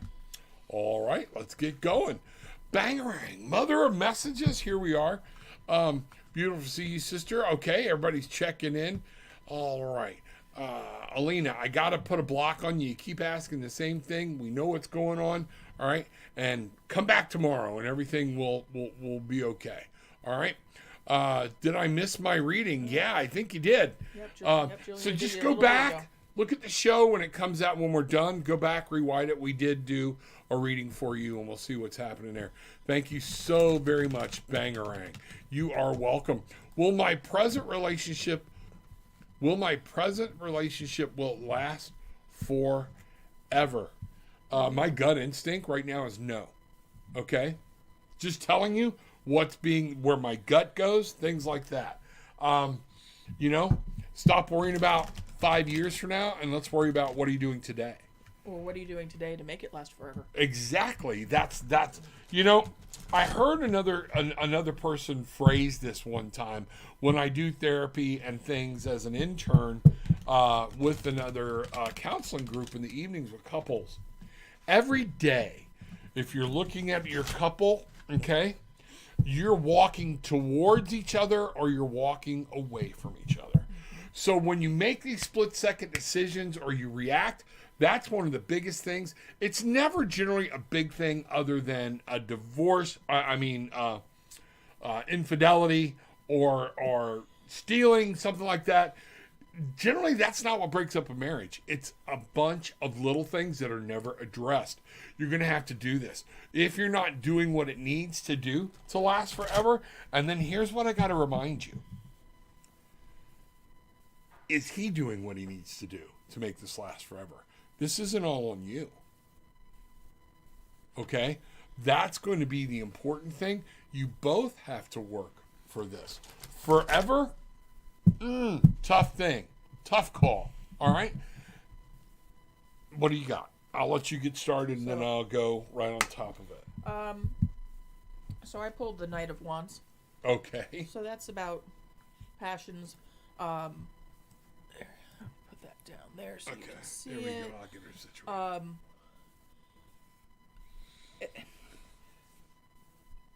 All right, let's get going. Bangarang, mother of messages. Here we are. Beautiful to see you, sister. Okay, everybody's checking in. All right. Alina, I got to put a block on you. You keep asking the same thing. We know what's going on. All right. And come back tomorrow and everything will be okay. All right. Did I miss my reading? Yeah, I think you did. Yep, Gillian so just go back, look at the show when it comes out, when we're done. Go back, rewind it. We did do a reading for you, and we'll see what's happening there. Thank you so very much, Bangarang. You are welcome. Will my present relationship will last forever? My gut instinct right now is no. Okay? Just telling you where my gut goes, things like that. Stop worrying about 5 years from now, and let's worry about what are you doing today. Or what are you doing today to make it last forever? Exactly. That's I heard another person phrase this one time when I do therapy and things as an intern with another counseling group in the evenings with couples. Every day, if you're looking at your couple, okay, you're walking towards each other or you're walking away from each other. So when you make these split-second decisions or you react, that's one of the biggest things. It's never generally a big thing other than a divorce, infidelity or stealing, something like that. Generally, that's not what breaks up a marriage. It's a bunch of little things that are never addressed. You're going to have to do this. If you're not doing what it needs to do to last forever, and then here's what I got to remind you. Is he doing what he needs to do to make this last forever? This isn't all on you. Okay? That's going to be the important thing. You both have to work for this. Forever? Tough thing. Tough call. All right? What do you got? I'll let you get started and then I'll go right on top of it. So I pulled the Knight of Wands. Okay. So that's about passions. There, put that down there so you Okay. can see There we it. go. I'll get her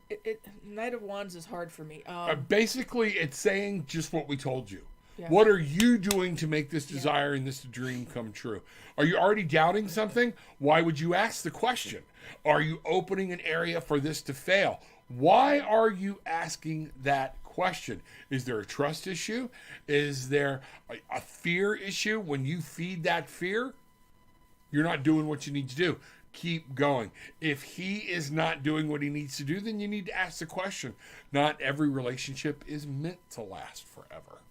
situated. Knight of Wands is hard for me. Basically, it's saying just what we told you. Yeah. What are you doing to make this desire and this dream come true? Are you already doubting something? Why would you ask the question? Are you opening an area for this to fail? Why are you asking that question? Is there a trust issue? Is there a fear issue? When you feed that fear, you're not doing what you need to do. Keep going. If he is not doing what he needs to do, then you need to ask the question. Not every relationship is meant to last forever.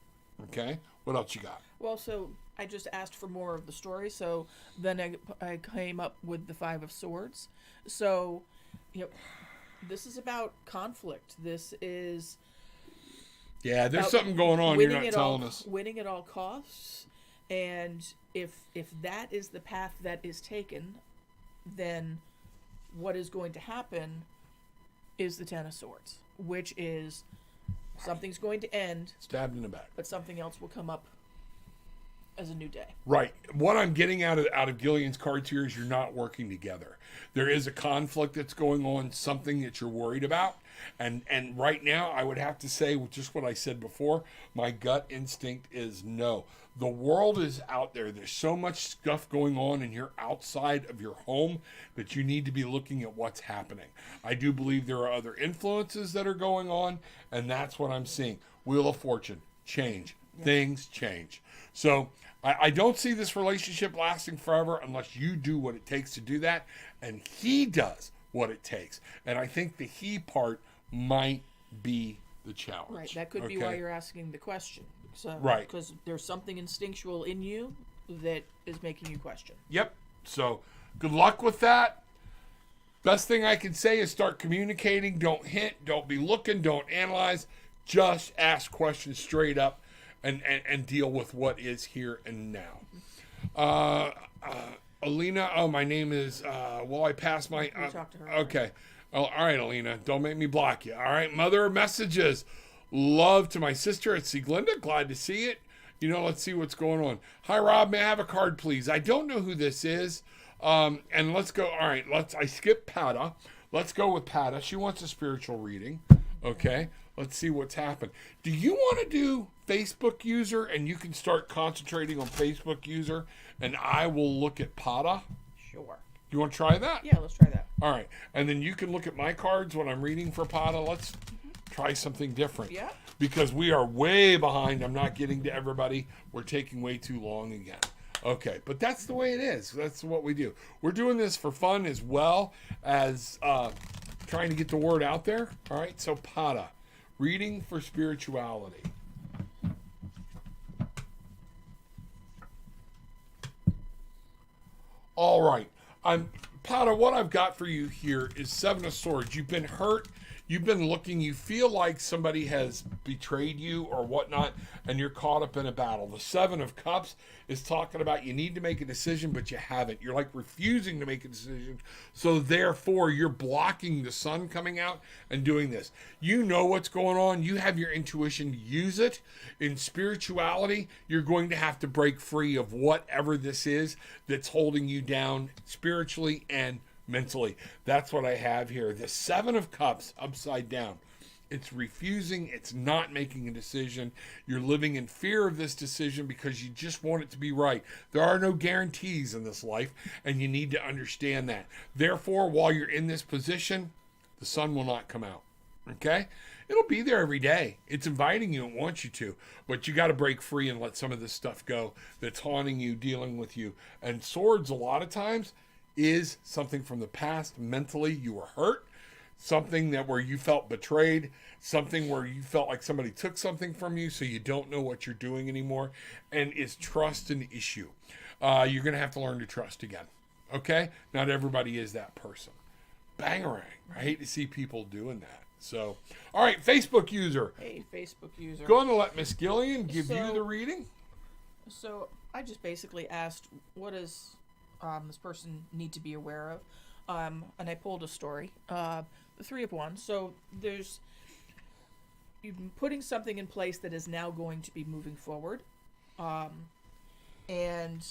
Okay? What else you got? Well, so I just asked for more of the story, so then I came up with the Five of Swords. So, this is about conflict. This is Yeah, there's something going on you're not telling us. Winning at all costs, and if that is the path that is taken, then what is going to happen is the Ten of Swords, which is something's going to end, Stabbed in the back. but something else will come up as a new day. Right. What I'm getting out of Gillian's cards here is you're not working together. There is a conflict that's going on, something that you're worried about. And right now, I would have to say, just what I said before, my gut instinct is no. The world is out there. There's so much stuff going on, and you're outside of your home that you need to be looking at what's happening. I do believe there are other influences that are going on, and that's what I'm seeing. Wheel of Fortune, change. Yeah. Things change. So I don't see this relationship lasting forever unless you do what it takes to do that, and he does what it takes. And I think the he part might be the challenge. Right. That could be why you're asking the question. So, right. Because there's something instinctual in you that is making you question. Yep. So good luck with that. Best thing I can say is start communicating. Don't hint. Don't be looking. Don't analyze. Just ask questions straight up and deal with what is here and now. Alina, my name is, I pass my... talk to her. Okay. Oh, all right, Alina. Don't make me block you. All right. Mother messages. Love to my sister at Sieglinde. Glad to see it. Let's see what's going on. Hi, Rob. May I have a card, please? I don't know who this is. And let's go. All right. I skipped Pata. Let's go with Pata. She wants a spiritual reading. Okay. Let's see what's happened. Do you want to do Facebook user and you can start concentrating on Facebook user and I will look at Pata? Sure. You want to try that? Yeah, let's try that. All right. And then you can look at my cards when I'm reading for Pata. Let's try something different. Yeah. Because we are way behind. I'm not getting to everybody. We're taking way too long again. Okay. But that's the way it is. That's what we do. We're doing this for fun as well as trying to get the word out there. All right. So Pata. Reading for spirituality. All right. Pata, what I've got for you here is Seven of Swords. You've been hurt. You've been looking. You feel like somebody has betrayed you or whatnot, and you're caught up in a battle. The Seven of Cups is talking about you need to make a decision, but you haven't. You're like refusing to make a decision. So therefore, you're blocking the sun coming out and doing this. You know what's going on. You have your intuition. Use it. In spirituality, you're going to have to break free of whatever this is that's holding you down spiritually and mentally. That's what I have here. The Seven of Cups upside down. It's refusing. It's not making a decision. You're living in fear of this decision because you just want it to be right. There are no guarantees in this life, and you need to understand that. Therefore, while you're in this position, the sun will not come out. Okay? It'll be there every day. It's inviting you and wants you to, but you got to break free and let some of this stuff go that's haunting you, dealing with you. And swords, a lot of times, is something from the past. Mentally, you were hurt. Something that where you felt betrayed. Something where you felt like somebody took something from you, so you don't know what you're doing anymore. And is trust an issue? You're going to have to learn to trust again. Okay? Not everybody is that person. Bangarang. I hate to see people doing that. So, all right, Facebook user. Hey, Facebook user. Going to let Miss Gillian give you the reading. So I just basically asked, what does this person need to be aware of? And I pulled a story, the Three of Wands. So you've been putting something in place that is now going to be moving forward, and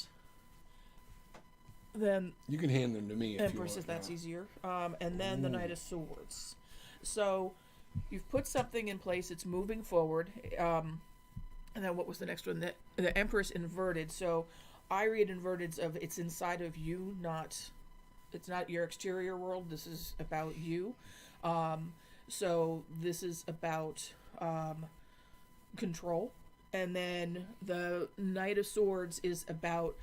then You can hand them to me if Empress, you if want. that's easier. And then the Knight of Swords. So you've put something in place, it's moving forward. And then what was the next one? The Empress inverted. So I read inverted of it's inside of you, it's not your exterior world. This is about you. So this is about control. And then the Knight of Swords is about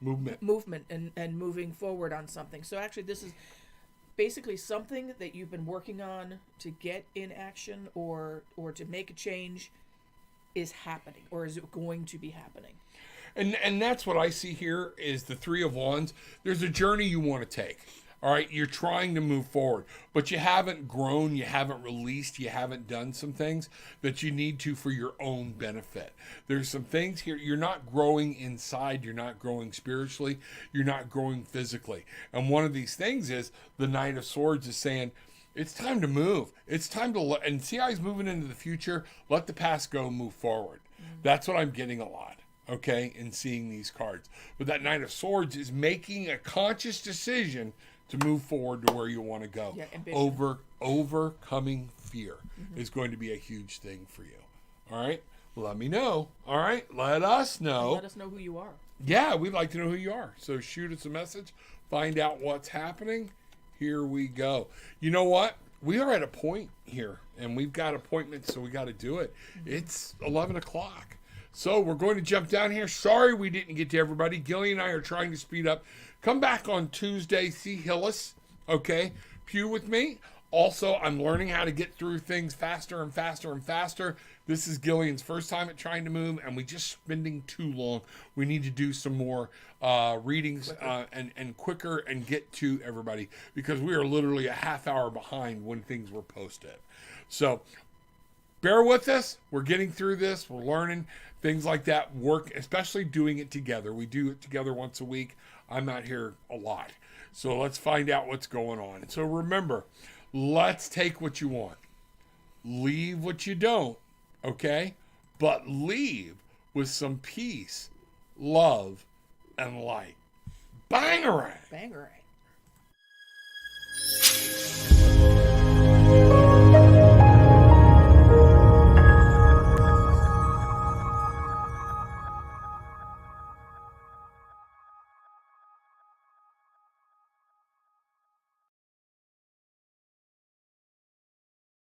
movement and moving forward on something. So actually this is basically something that you've been working on to get in action or to make a change is happening, or is it going to be happening? And that's what I see here is the Three of Wands. There's a journey you want to take. All right, you're trying to move forward, but you haven't grown, you haven't released, you haven't done some things that you need to for your own benefit. There's some things here, you're not growing inside, you're not growing spiritually, you're not growing physically. And one of these things is the Knight of Swords is saying, it's time to move. It's time to and see how he's moving into the future. Let the past go, move forward. That's what I'm getting a lot, okay, in seeing these cards. But that Knight of Swords is making a conscious decision to move forward to where you want to go. Yeah, ambition. Overcoming fear is going to be a huge thing for you. All right? Let me know. All right? Let us know. And let us know who you are. Yeah, we'd like to know who you are. So shoot us a message. Find out what's happening. Here we go. You know what? We are at a point here, and we've got appointments, so we got to do it. It's 11 o'clock. So we're going to jump down here. Sorry we didn't get to everybody. Gillian and I are trying to speed up. Come back on Tuesday. See Hillis, okay? Pew with me. Also, I'm learning how to get through things faster and faster and faster. This is Gillian's first time at trying to move, and we're just spending too long. We need to do some more readings and quicker and get to everybody because we are literally a half hour behind when things were posted. So bear with us. We're getting through this. We're learning things like that work, especially doing it together. We do it together once a week. I'm out here a lot. So let's find out what's going on. So remember, let's take what you want. Leave what you don't, okay? But leave with some peace, love, and light. Bangarang! Bangarang.